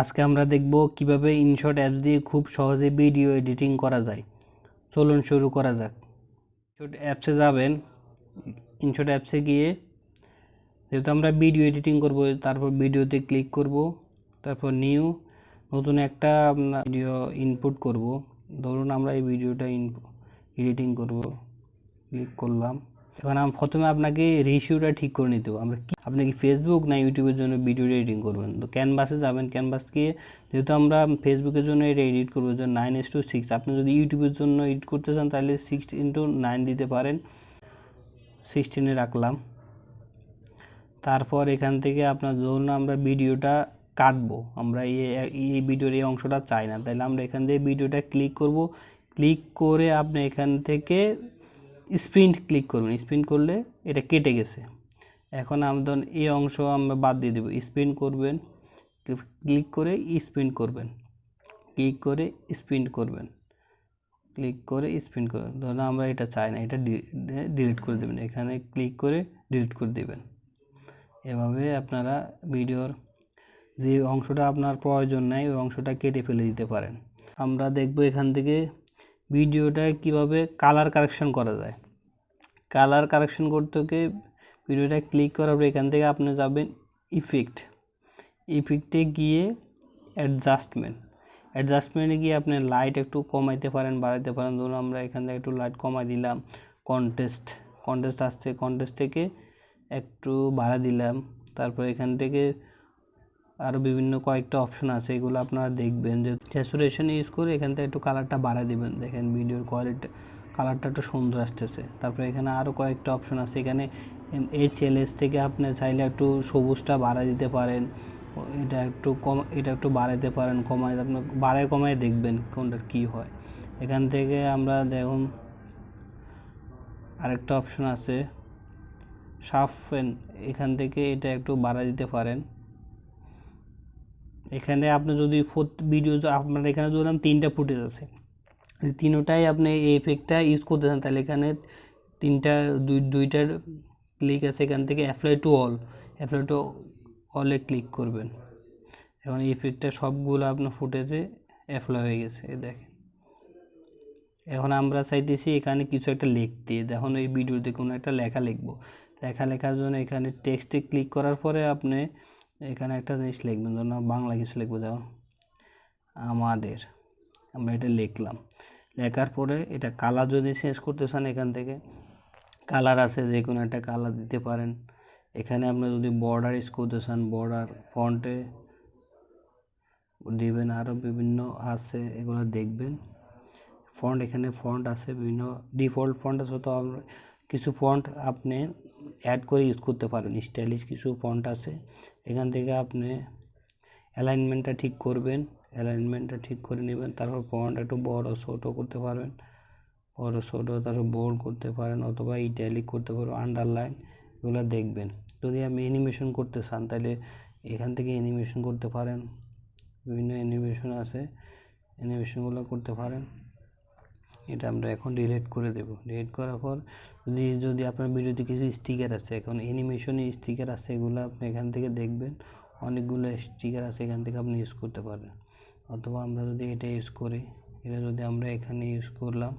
আজকে আমরা দেখব কিভাবে ইনশট অ্যাপস দিয়ে খুব সহজে ভিডিও এডিটিং করা যায়। চলুন শুরু করা যাক। ইনশট অ্যাপসে যাবেন। ইনশট অ্যাপসে গিয়ে যেহেতু আমরা ভিডিও এডিটিং করব, তারপর ভিডিওতে ক্লিক করব, তারপর নতুন একটা ভিডিও ইনপুট করব। ধরুন আমরা এই ভিডিওটা এডিটিং করব, ক্লিক করলাম। এখন প্রথমে আপনাকে রেশিওটা ঠিক করে নিতে হবে। আপনি কি ফেসবুক না ইউটিউবের জন্য ভিডিও এডিটিং করবেন? তো ক্যানভাসে যাবেন। ক্যানভাস গিয়ে যেহেতু আমরা ফেসবুকের জন্য এটা এডিট করবো, 9:6। আপনি যদি ইউটিউবের জন্য এডিট করতে চান তাহলে 6:9 দিতে পারেন। 16-এ রাখলাম। তারপর এখান থেকে আপনার ধরুন আমরা ভিডিওটা কাটবো, আমরা এই ভিডিওর এই অংশটা চাই না, তাহলে আমরা এখান থেকে ভিডিওটা ক্লিক করব। ক্লিক করে আপনি এখান থেকে স্প্রিন্ট ক্লিক করবেন। স্প্রিন্ট করলে এটা কেটে গেছে। এখন আমাদের এই অংশ আমরা বাদ দিয়ে দেবো। স্প্রিন্ট করবেন, ক্লিক করে স্প্রিন্ট করবেন, ক্লিক করে স্প্রিন্ট করবেন, ক্লিক করে স্প্রিন্ট করবেন। ধরুন আমরা এটা চাই না, এটা ডিলিট করে দেবেন। এখানে ক্লিক করে ডিলিট করে দেবেন। এভাবে আপনারা ভিডিওর যে অংশটা আপনার প্রয়োজন নাই ওই অংশটা কেটে ফেলে দিতে পারেন। আমরা দেখব এখান থেকে ভিডিওটা কিভাবে কালার কারেকশন করা যায়। কালার কারেকশন করতে ভিডিওটা ক্লিক করার পর এখান থেকে আপনি যাবেন ইফেক্টে গিয়ে অ্যাডজাস্টমেন্টে গিয়ে আপনি লাইট একটু কমাইতে পারেন, বাড়াইতে পারেন। ধরুন আমরা এখান থেকে একটু লাইট কমাই দিলাম। কন্টেস্ট আসছে, কন্টেস্ট থেকে একটু বাড়া দিলাম। তারপর এখান থেকে আরও বিভিন্ন কয়েকটা অপশন আছে, এগুলো আপনারা দেখবেন। যে স্যাচুরেশন ইউজ করে এখান থেকে একটু কালারটা বাড়া দিবেন। দেখেন ভিডিওর কোয়ালিটি, কালারটা একটু সুন্দর আসতেছে। তারপরে এখানে আরও কয়েকটা অপশন আছে। এখানে HLS থেকে আপনি চাইলে একটু সবুজটা বাড়া দিতে পারেন, এটা একটু বাড়াইতে পারেন, কমায় আপনি কমায় দেখবেন কোনটার কী হয়। এখান থেকে আমরা দেখুন আরেকটা অপশন আছে শার্পেন, এখান থেকে এটা একটু বাড়া দিতে পারেন। এখানে আপনি যদি ভিডিও আপনার এখানে ধরলাম 3টা ফুটেজ আছে, তিনোটাই আপনি এই এফেক্টটা ইউজ করতে চান, তাহলে এখানে দুইটার ক্লিক আছে। এখান থেকে অ্যাপ্লাই টু অলে ক্লিক করবেন। এখন এই এফেক্টটা সবগুলো আপনার ফুটেজে অ্যাপ্লাই হয়ে গেছে, দেখেন। এখন আমরা চাইতেছি এখানে কিছু একটা লিখতে। দেখুন এই ভিডিওতে কোনো একটা লেখা লেখার জন্য এখানে টেক্সটে ক্লিক করার পরে আপনি এখানে একটা জিনিস লিখবেন। ধরুন বাংলা কিছু লিখবো, যেমন আমাদের, আমরা এটা লিখলাম। লেখার পরে এটা কালার যদি চেঞ্জ করতে চান এখান থেকে কালার আছে, যে কোনো একটা কালার দিতে পারেন। এখানে আপনি যদি বর্ডার ইউজ করতে চান বর্ডার ফন্টে দিবেন। আরও বিভিন্ন আছে, এগুলো দেখবেন। এখানে ফন্ট আছে, বিভিন্ন ডিফল্ট ফন্ট আছে, তো কিছু ফন্ট আপনি অ্যাড করে ইউজ করতে পারেন। স্টাইলিশ কিছু ফন্ট আছে, এখান থেকে আপনি অ্যালাইনমেন্টটা ঠিক করবেন, অ্যালাইনমেন্টটা ঠিক করে নেবেন। তারপর ফন্ট একটু বড় ছোটো করতে পারবেন, বড় ছোটো, তারপর বোল্ড করতে পারেন, অথবা ইটালিক করতে পারবেন, আন্ডারলাইন, এগুলো দেখবেন। যদি আপনি অ্যানিমেশন করতে চান তাহলে এখান থেকে অ্যানিমেশন করতে পারেন। বিভিন্ন অ্যানিমেশন আছে, অ্যানিমেশনগুলো করতে পারেন। এটা আমরা এখন ডিলিট করে দেব। ডিলিট করার পর যদি আপনার ভিডিওতে কিছু স্টিকার আছে, এখন অ্যানিমেশনে স্টিকার আছে, এগুলো আপনি এখান থেকে দেখবেন। অনেকগুলো স্টিকার আছে, এখান থেকে আপনি ইউজ করতে পারবেন। অথবা আমরা যদি এটা ইউজ করি, এটা যদি আমরা এখানে ইউজ করলাম,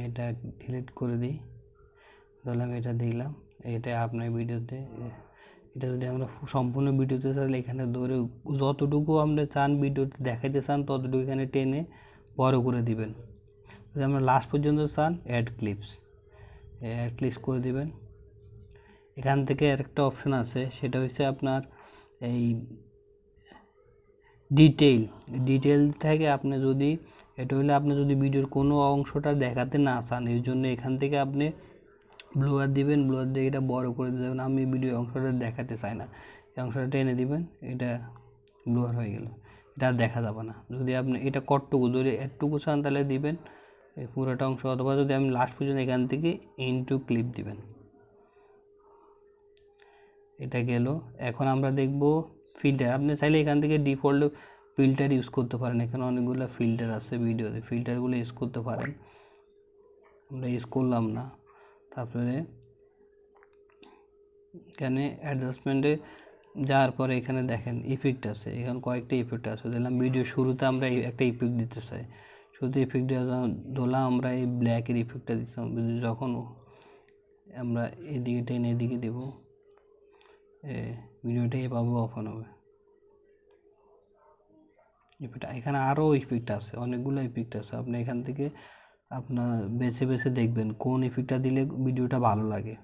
এটা ডিলিট করে দিই, ধরলাম এটা দিলাম, এটা আপনার ভিডিওতে। এটা যদি আমরা সম্পূর্ণ ভিডিওতে চাইলে এখানে ধরে যতটুকু আমরা চান ভিডিওতে দেখাইতে চান ততটুকু এখানে টেনে বড় করে দিবেন। যদি আমরা লাস্ট পর্যন্ত চান অ্যাড ক্লিপস করে দিবেন। এখান থেকে আরেকটা অপশন আছে, সেটা হচ্ছে আপনার এই ডিটেইল থেকে আপনি যদি এটা হলে আপনি যদি ভিডিওর কোনো অংশটা দেখাতে না চান, এই জন্য এখান থেকে আপনি ব্লুয়ার দিবেন। ব্লুয়ার দিয়ে এটা বড় করে দেবেন। আমি ভিডিও অংশটা দেখাতে চাই না, এই অংশটা টেনে দিবেন, এটা ব্লুয়ার হয়ে গেল, এটা দেখা যাবে না। যদি আপনি এটা কতটুকু যদি একটুকু চান তাহলে দিবেন এই পুরোটা অংশ, অথবা যদি আমি লাস্ট পর্যন্ত এখান থেকে ইনটু ক্লিপ দিবেন। এটা গেল। এখন আমরা দেখব ফিল্টার। আপনি চাইলে এখান থেকে ডিফল্ট ফিল্টার ইউজ করতে পারেন। এখানে অনেকগুলো ফিল্টার আছে ভিডিওতে, ফিল্টারগুলো ইউজ করতে পারেন। আমরা ইউজ করলাম না। তারপরে এখানে অ্যাডজাস্টমেন্টে যাওয়ার পরে এখানে দেখেন ইফেক্ট আছে, এখানে কয়েকটা ইফেক্ট আছে। দিলাম ভিডিও শুরুতে আমরা একটা ইফেক্ট দিতে চাই, শুরুতে ইফেক্ট ধরলাম আমরা এই ব্ল্যাকের ইফেক্টটা দিচ্ছিলাম। যখন আমরা এদিকে টেনে এদিকে দেবো, ভিডিওটা এভাবে ওপেন হবে। ইফেক্ট এখানে আরও ইফেক্ট আছে, অনেকগুলো ইফেক্ট আছে। আপনি এখান থেকে আপনার বেছে বেছে দেখবেন কোন ইফেক্টটা দিলে ভিডিওটা ভালো লাগে।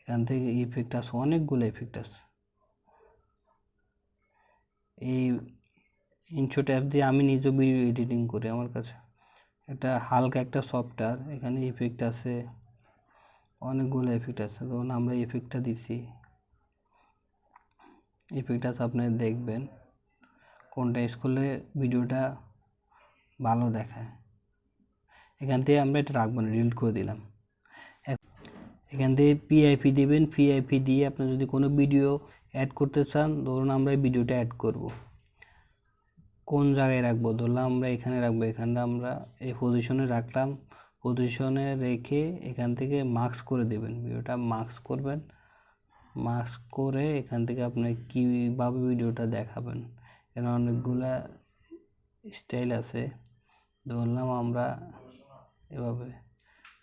এখান থেকে ইফেক্ট আছে, অনেকগুলো ইফেক্ট আছে। এই ইনশট অ্যাপ দিয়ে আমি নিজে ভিডিও এডিটিং করি। আমার কাছে এটা হালকা একটা সফটওয়্যার, এখানে ইফেক্ট আছে, অনেকগুলো ইফেক্ট আছে। তখন আমরা ইফেক্টটা দিছি, ইফেক্ট আছে, আপনি দেখবেন কোনটা ইউজ করলে ভিডিওটা ভালো দেখায়। এখান থেকে আমরা এটা রাখবো না, ডিলিট করে দিলাম। এখান থেকে পিআইপি দিবেন, পিআইপি দিয়ে আপনি যদি কোনো ভিডিও অ্যাড করতে চান, ধরুন আমরা এই ভিডিওটা অ্যাড করব, কোন জায়গায় রাখবো, ধরলাম আমরা এখানে রাখবো। এখানে আমরা এই পজিশনে রাখলাম, পজিশনে রেখে এখান থেকে মার্কস করে দেবেন, ভিডিওটা মার্কস করবেন। মার্কস করে এখান থেকে আপনি কীভাবে ভিডিওটা দেখাবেন, এখানে অনেকগুলা স্টাইল আছে। ধরলাম আমরা এভাবে,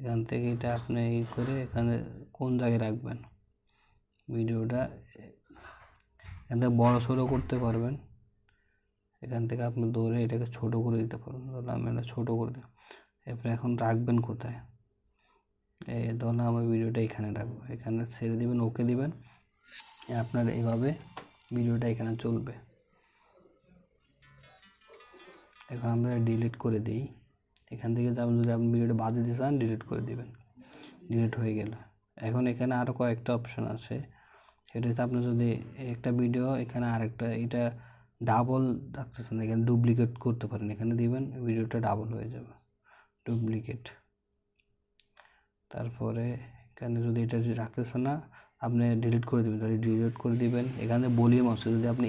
এখান থেকে এটা আপনি করে এখানে কোন জায়গায় রাখবেন ভিডিওটা, এখান থেকে বড়ো সড়ো করতে পারবেন। এখান থেকে আপনি ধরে এটাকে ছোট করে দিতে পারবেন। ধরলাম আমি এটা ছোটো করে দিই। এরপরে এখন রাখবেন কোথায়, ধরলাম আমার ভিডিওটা এখানে রাখবো, এখানে ছেড়ে দিবেন, ওকে দিবেন। আপনার এইভাবে ভিডিওটা এখানে চলবে। এখন আমরা ডিলিট করে দিই। এখান থেকে যাবেন, যদি আপনি ভিডিওটা বাদ দিতে চান ডিলিট করে দিবেন, ডিলিট হয়ে গেল। এখন এখানে আরও কয়েকটা অপশান আছে, সেটা হচ্ছে আপনি যদি একটা ভিডিও এখানে আরেকটা, এটা ডাবল রাখতেছেন, এখানে ডুপ্লিকেট করতে পারেন, এখানে দিবেন, ভিডিওটা ডাবল হয়ে যাবে, ডুপ্লিকেট। তারপরে এখানে যদি এটা রাখতেছেন না, আপনি ডিলিট করে দেবেন, তাহলে ডিলিট করে দিবেন। এখানে ভলিউম আছে, যদি আপনি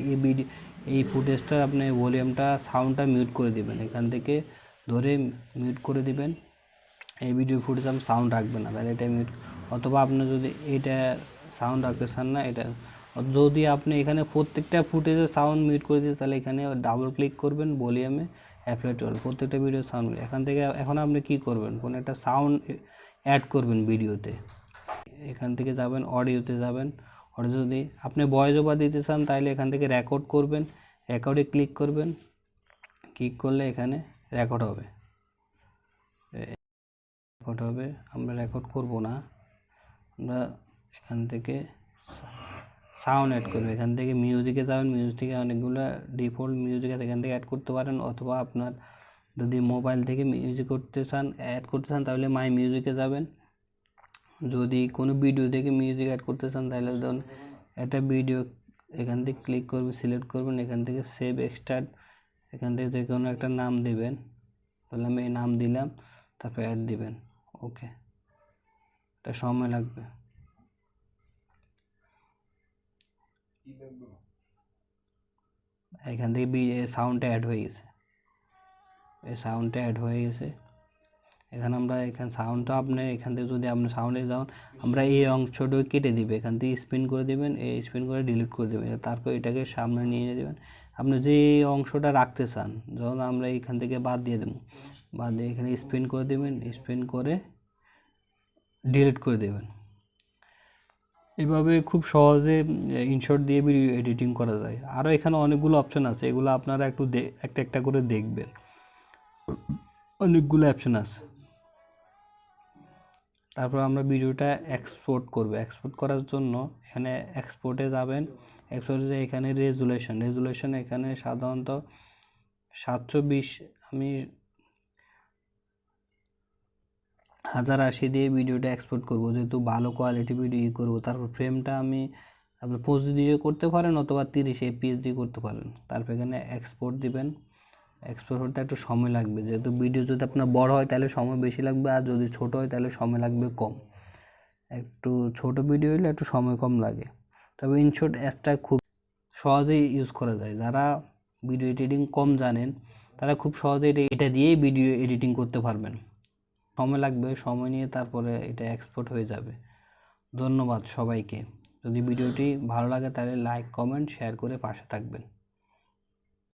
এই ফুটেজটা আপনি ভলিউমটা সাউন্ডটা মিউট করে দিবেন, এখান থেকে ধরে মিউট করে দিবেন। এই ভিডিও ফুটেজ আপনি সাউন্ড রাখবেন না, তাহলে এটা মিউট। অথবা আপনি যদি এইটা সাউন্ড রাখতে চান না, এটা যদি আপনি এখানে প্রত্যেকটা ফুটেজের সাউন্ড মিউট করে দিতে, তাহলে এখানে ডাবল ক্লিক করবেন, ভলিউমে অ্যাপ্লাই করবেন প্রত্যেকটা ভিডিও সাউন্ড। এখান থেকে এখন আপনি কি করবেন, কোনো একটা সাউন্ড অ্যাড করবেন ভিডিওতে। এখান থেকে যাবেন অডিওতে যাবেন, অডিও যদি আপনি ভয়েস ওভার দিতে চান তাহলে এখান থেকে রেকর্ড করবেন, রেকর্ডে ক্লিক করবেন, ক্লিক করলে এখানে রেকর্ড হবে, রেকর্ড হবে। আমরা রেকর্ড করব না, আমরা এখান থেকে সাউন্ড অ্যাড করবে। এখান থেকে মিউজিকে যাবেন, মিউজিকে অনেকগুলো ডিফল্ট মিউজিক আছে, এখান থেকে অ্যাড করতে পারেন। অথবা আপনার যদি মোবাইল থেকে মিউজিক করতে চান, অ্যাড করতে চান, তাহলে মাই মিউজিকে যাবেন। যদি কোনো ভিডিও থেকে মিউজিক অ্যাড করতে চান, তাহলে ধরুন একটা ভিডিও, এখান থেকে ক্লিক করবেন, সিলেক্ট করবেন, এখান থেকে সেভ এক্সট্রাক্ট, এখান থেকে যে কোনো একটা নাম দেবেন, তাহলে আমি এই নাম দিলাম, তারপর অ্যাড দিবেন, ওকে। এটা সময় লাগবে। এখান থেকে সাউন্ডটা অ্যাড হয়ে গেছে, এই সাউন্ডটা অ্যাড হয়ে গেছে। এখানে আমরা এখানে সাউন্ডটা আপনি এখান থেকে যদি আপনি সাউন্ডে যান, আমরা এই অংশটা কেটে দিবে, এখান থেকে স্পিন করে দেবেন, এই স্পিন করে ডিলিট করে দেবেন। তারপর এটাকে সামনে নিয়ে দেবেন, আপনি যে অংশটা রাখতে চান, যখন আমরা এখান থেকে বাদ দিয়ে দেবো, বাদ দিয়ে এখানে স্পিন করে দেবেন, স্পিন করে ডিলিট করে দেবেন। এভাবে খুব সহজে ইনশট দিয়ে ভিডিও এডিটিং করা যায়। আরও এখানে অনেকগুলো অপশান আছে, এগুলো আপনারা একটু একটা একটা করে দেখবেন, অনেকগুলো অপশান আছে। তারপর আমরা ভিডিওটা এক্সপোর্ট করব। এক্সপোর্ট করার জন্য এখানে এক্সপোর্টে যাবেন, এক্সপোর্টে এখানে রেজুলেশন এখানে সাধারণত 720, আমি 1080 দিয়ে ভিডিওটা এক্সপোর্ট করব, যেহেতু ভালো কোয়ালিটি ভিডিও করব। তারপর ফ্রেমটা আমি আপনি 25 দিয়ে করতে পারেন, অথবা 30 fps দিয়ে করতে পারেন। তারপর এখানে এক্সপোর্ট দিবেন। এক্সপোর্ট হতে একটু সময় লাগবে, যেহেতু ভিডিও যদি আপনার বড় হয় তাহলে সময় বেশি লাগবে, আর যদি ছোট হয় তাহলে সময় লাগবে কম। একটু ছোট ভিডিও হলে একটু সময় কম লাগে। তবে ইনশট অ্যাপটা খুব সহজেই ইউজ করা যায়। যারা ভিডিও এডিটিং কম জানেন তারা খুব সহজে এটা দিয়েই ভিডিও এডিটিং করতে পারবেন। সময় লাগবে, সময় নিয়ে তারপরে এটা এক্সপোর্ট হয়ে যাবে। ধন্যবাদ সবাইকে। যদি ভিডিওটি ভালো লাগে তাহলে লাইক কমেন্ট শেয়ার করে পাশে থাকবেন।